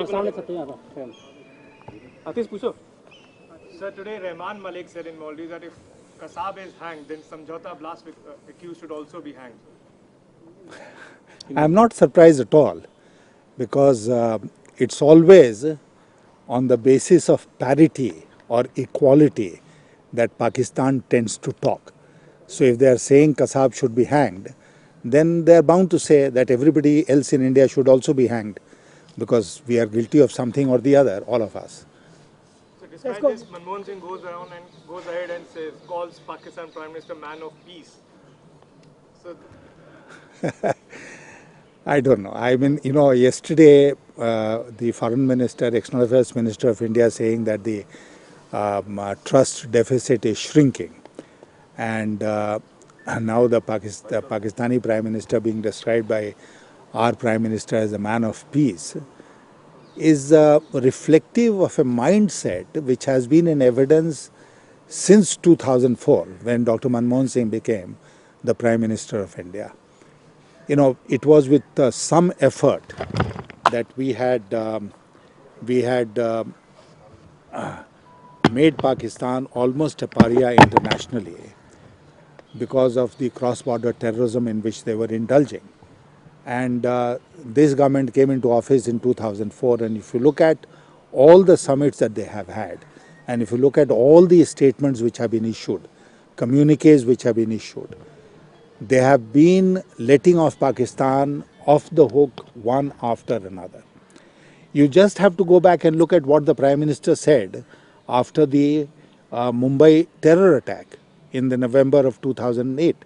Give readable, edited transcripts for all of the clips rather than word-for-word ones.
Atis पूछो. Sir, today Rehman Malik said in Maldives that if Kasab is hanged, then Samjhauta Blast accused should also be hanged. I am not surprised at all because it's always on the basis of parity or equality that Pakistan tends to talk. So if they are saying Kasab should be hanged, then they are bound to say that everybody else in India should also be hanged because we are guilty of something or the other, all of us. So despite this, Manmohan Singh goes ahead and calls Pakistan Prime Minister man of peace. So I don't know. I mean, yesterday the Foreign Minister, External Affairs Minister of India saying that the trust deficit is shrinking. And now the Pakistani Prime Minister being described by our Prime Minister as a man of peace is reflective of a mindset which has been in evidence since 2004 when Dr. Manmohan Singh became the Prime Minister of India. It was with some effort that we had made Pakistan almost a pariah internationally because of the cross-border terrorism in which they were indulging. And this government came into office in 2004, and if you look at all the summits that they have had, and if you look at all the statements which have been issued, communiques which have been issued, they have been letting off Pakistan off the hook one after another. You just have to go back and look at what the Prime Minister said after the Mumbai terror attack in the November of 2008.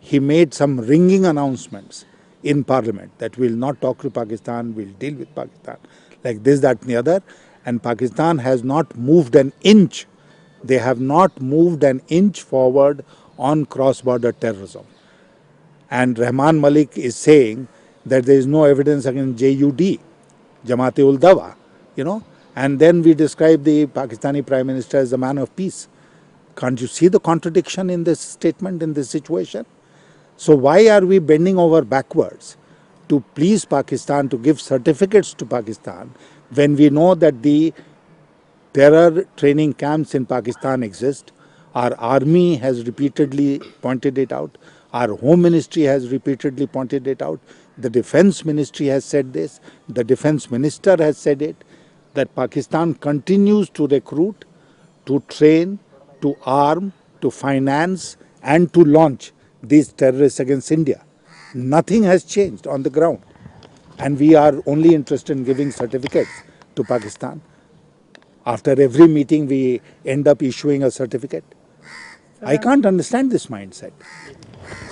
He made some ringing announcements in Parliament that we will not talk to Pakistan, we will deal with Pakistan, like this, that and the other. And Pakistan has not moved an inch. They have not moved an inch forward on cross-border terrorism. And Rehman Malik is saying that there is no evidence against JUD, Jamaat-ul-Dawa, and then we describe the Pakistani Prime Minister as a man of peace. Can't you see the contradiction in this statement, in this situation? So why are we bending over backwards to please Pakistan, to give certificates to Pakistan, when we know that the terror training camps in Pakistan exist? Our army has repeatedly pointed it out. Our Home Ministry has repeatedly pointed it out. The Defense Ministry has said this. The Defense Minister has said it, that Pakistan continues to recruit, to train, to arm, to finance, and to launch these terrorists against India. Nothing has changed on the ground. And we are only interested in giving certificates to Pakistan. After every meeting, we end up issuing a certificate. I can't understand this mindset.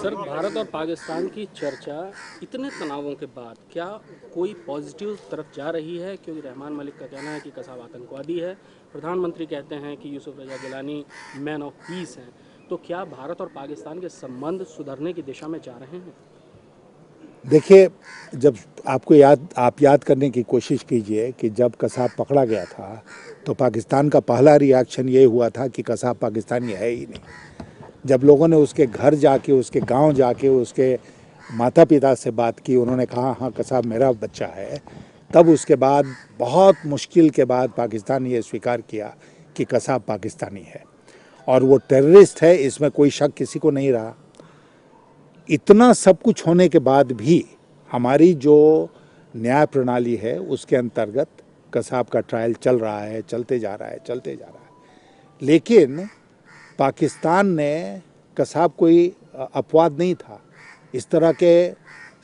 Sir, Bharat और पाकिस्तान की चर्चा इतने तनावों के बाद क्या कोई positive तरफ जा रही है? क्योंकि रहमान मलिक का कहना है कि कसाब आतंकवादी है, प्रधानमंत्री कहते हैं कि यूसुफ रजा गिलानी मैन ऑफ पीस हैं, तो क्या भारत और पाकिस्तान के संबंध सुधरने की दिशा में जा रहे हैं? देखिए, जब आप याद करने की कोशिश कीजिए कि जब कसाब पकड़ा गया था तो पाकिस्तान का पहला रिएक्शन ये हुआ था कि कसाब पाकिस्तानी है ही नहीं. जब लोगों ने उसके घर जाके, उसके गांव जाके, उसके माता पिता से बात की, उन्होंने कहा हाँ कसाब मेरा बच्चा है, तब उसके बाद बहुत मुश्किल के बाद पाकिस्तान ने ये स्वीकार किया कि कसाब पाकिस्तानी है और वो टेररिस्ट है, इसमें कोई शक किसी को नहीं रहा. इतना सब कुछ होने के बाद भी हमारी जो न्याय प्रणाली है उसके अंतर्गत कसाब का ट्रायल चल रहा है, चलते जा रहा है. लेकिन पाकिस्तान ने, कसाब कोई अपवाद नहीं था. इस तरह के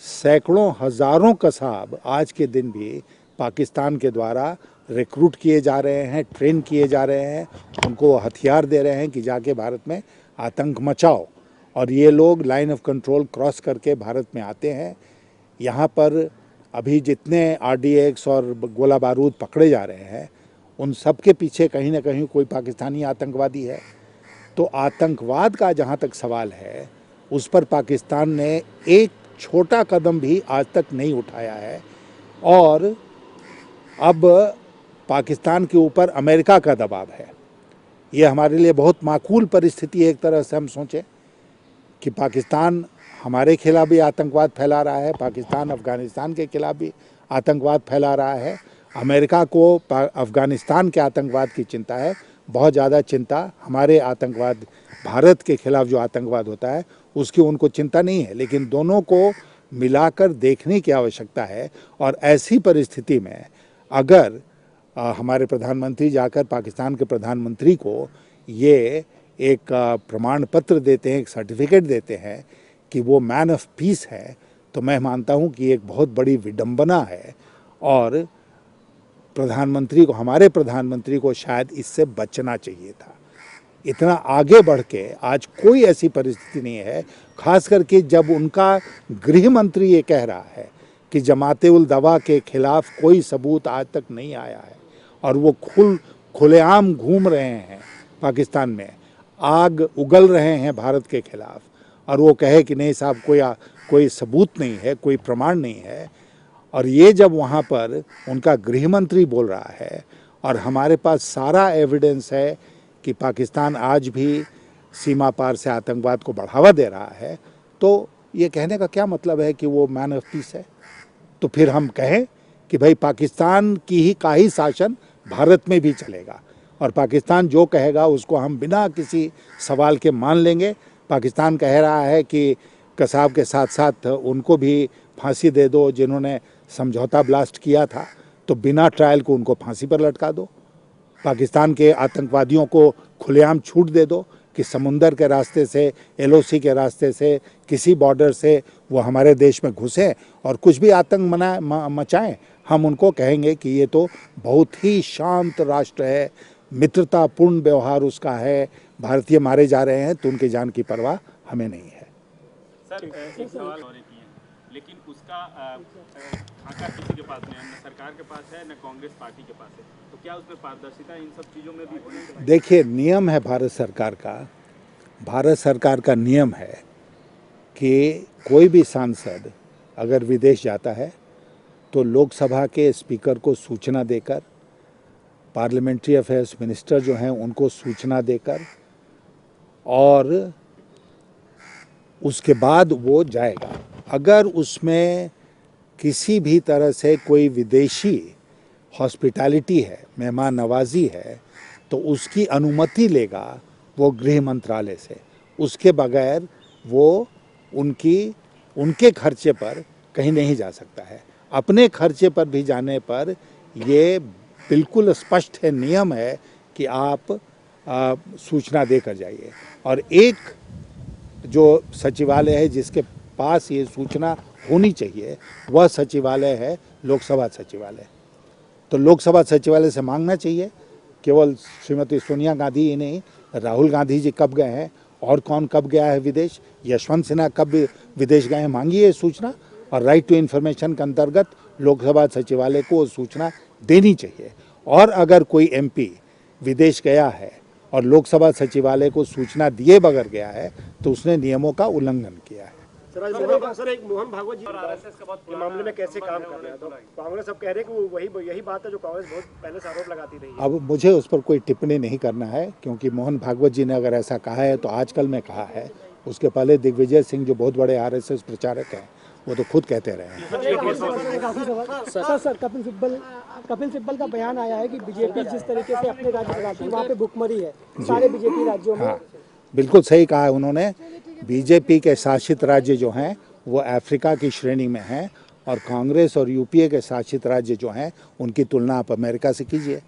सैकड़ों हज़ारों कसाब आज के दिन भी पाकिस्तान के द्वारा रिक्रूट किए जा रहे हैं, ट्रेन किए जा रहे हैं, उनको हथियार दे रहे हैं कि जाके भारत में आतंक मचाओ. और ये लोग लाइन ऑफ कंट्रोल क्रॉस करके भारत में आते हैं. यहाँ पर अभी जितने RDX और गोला बारूद पकड़े जा रहे हैं, उन सब के पीछे कहीं ना कहीं कोई पाकिस्तानी आतंकवादी है. तो आतंकवाद का जहाँ तक सवाल है, उस पर पाकिस्तान ने एक छोटा कदम भी आज तक नहीं उठाया है. और अब पाकिस्तान के ऊपर अमेरिका का दबाव है. ये हमारे लिए बहुत माकूल परिस्थिति है. एक तरह से हम सोचें कि पाकिस्तान हमारे खिलाफ भी आतंकवाद फैला रहा है, पाकिस्तान अफ़गानिस्तान के खिलाफ भी आतंकवाद फैला रहा है, अमेरिका को अफ़गानिस्तान के आतंकवाद की चिंता है, बहुत ज़्यादा चिंता हमारे आतंकवाद, भारत के खिलाफ जो आतंकवाद होता है उसकी उनको चिंता नहीं है। लेकिन दोनों को मिलाकर देखने की आवश्यकता है। और ऐसी परिस्थिति में अगर हमारे प्रधानमंत्री जाकर पाकिस्तान के प्रधानमंत्री को ये एक प्रमाण पत्र देते हैं, एक सर्टिफिकेट देते हैं कि वो मैन ऑफ पीस है, तो मैं मानता हूँ कि एक बहुत बड़ी विडंबना है। और प्रधानमंत्री को, हमारे प्रधानमंत्री को शायद इससे बचना चाहिए था। इतना आगे बढ़ के आज कोई ऐसी परिस्थिति नहीं है, खास करके जब उनका गृह मंत्री ये कह रहा है कि जमाते उल दवा के खिलाफ कोई सबूत आज तक नहीं आया है और वो खुलेआम घूम रहे हैं पाकिस्तान में, आग उगल रहे हैं भारत के खिलाफ, और वो कहे कि नहीं साहब कोई सबूत नहीं है, कोई प्रमाण नहीं है। और ये जब वहाँ पर उनका गृह मंत्री बोल रहा है और हमारे पास सारा एविडेंस है कि पाकिस्तान आज भी सीमा पार से आतंकवाद को बढ़ावा दे रहा है, तो ये कहने का क्या मतलब है कि वो मैन ऑफ पीस है? तो फिर हम कहें कि भाई पाकिस्तान का ही शासन भारत में भी चलेगा और पाकिस्तान जो कहेगा उसको हम बिना किसी सवाल के मान लेंगे। पाकिस्तान कह रहा है कि कसाब के साथ साथ उनको भी फांसी दे दो, जिन्होंने समझौता ब्लास्ट किया था, तो बिना ट्रायल को उनको फांसी पर लटका दो। पाकिस्तान के आतंकवादियों को खुलेआम छूट दे दो कि समुंदर के रास्ते से, LOC के रास्ते से, किसी बॉर्डर से वो हमारे देश में घुसें और कुछ भी आतंक मचाएं। हम उनको कहेंगे कि ये तो बहुत ही शांत राष्ट्र है, मित्रतापूर्ण व्यवहार उसका है, भारतीय मारे जा रहे हैं तो उनकी जान की परवाह हमें नहीं है। सर एक सवाल और एक है, लेकिन उसका खाका किसी के पास नहीं है, न सरकार के पास है न कांग्रेस पार्टी के पास है, तो क्या उसमें पारदर्शिता इन सब चीज़ों में भी होनी चाहिए? देखिए, नियम है भारत सरकार का नियम है कि कोई भी सांसद अगर विदेश जाता है तो लोकसभा के स्पीकर को सूचना देकर, पार्लियामेंट्री अफेयर्स मिनिस्टर जो हैं उनको सूचना देकर, और उसके बाद वो जाएगा। अगर उसमें किसी भी तरह से कोई विदेशी हॉस्पिटैलिटी है, मेहमान नवाजी है, तो उसकी अनुमति लेगा वो गृह मंत्रालय से। उसके बगैर वो उनके खर्चे पर कहीं नहीं जा सकता है। अपने खर्चे पर भी जाने पर ये बिल्कुल स्पष्ट है, नियम है कि आप सूचना देकर जाइए। और एक जो सचिवालय है जिसके पास ये सूचना होनी चाहिए, वह सचिवालय है लोकसभा सचिवालय। तो लोकसभा सचिवालय से मांगना चाहिए। केवल श्रीमती सोनिया गांधी ही नहीं, राहुल गांधी जी कब गए हैं और कौन कब गया है विदेश, यशवंत सिन्हा कब विदेश गए हैं, मांगिए सूचना। और राइट टू इन्फॉर्मेशन के अंतर्गत लोकसभा सचिवालय को सूचना देनी चाहिए। और अगर कोई MP विदेश गया है और लोकसभा सचिवालय को सूचना दिए बगैर गया है तो उसने नियमों का उल्लंघन किया है। सर एक मोहन भागवत जी के मामले में कैसे काम कर रहे हैं, तो कांग्रेस अब कह रहे हैं कि वो यही बात है जो कांग्रेस बहुत पहले से आरोप लगाती रही है। अब मुझे उस पर कोई टिप्पणी नहीं करना है, क्योंकि मोहन भागवत जी ने अगर ऐसा कहा है तो आजकल में कहा है। उसके पहले दिग्विजय सिंह जो बहुत बड़े RSS प्रचारक हैं वो तो खुद कहते रहे हैं। सर कपिल सिब्बल का बयान आया है कि बीजेपी जिस तरीके से अपने राज्य लगाती है वहाँ पे भुखमरी है सारे बीजेपी राज्यों में। हाँ, बिल्कुल सही कहा है उन्होंने। बीजेपी के शासित राज्य जो हैं वो अफ्रीका की श्रेणी में हैं और कांग्रेस और UPA के शासित राज्य जो हैं उनकी तुलना आप अमेरिका से कीजिए।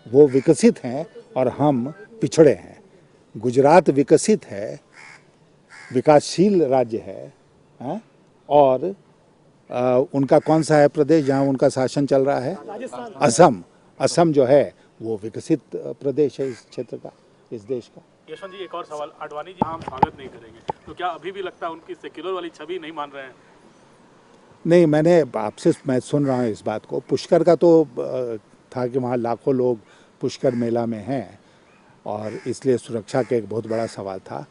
वो विकसित हैं और हम पिछड़े हैं। गुजरात विकसित है, विकासशील राज्य है, और उनका कौन सा है प्रदेश जहाँ उनका शासन चल रहा है? असम जो है वो विकसित प्रदेश है इस क्षेत्र का, इस देश का। यशवंत जी एक और सवाल, आडवाणी जी हम स्वागत नहीं करेंगे, तो क्या अभी भी लगता है उनकी सेक्युलर वाली छवि नहीं मान रहे हैं? नहीं, मैं सुन रहा हूँ इस बात को। पुष्कर का तो था कि वहाँ लाखों लोग पुष्कर मेला में हैं और इसलिए सुरक्षा का एक बहुत बड़ा सवाल था।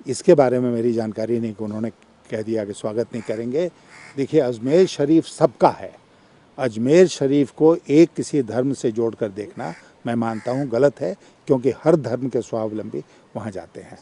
इसके बारे में मेरी जानकारी नहीं कि उन्होंने कह दिया कि स्वागत नहीं करेंगे। देखिए, अजमेर शरीफ सबका है। अजमेर शरीफ को एक किसी धर्म से जोड़कर देखना मैं मानता हूँ गलत है, क्योंकि हर धर्म के स्वावलंबी वहाँ जाते हैं।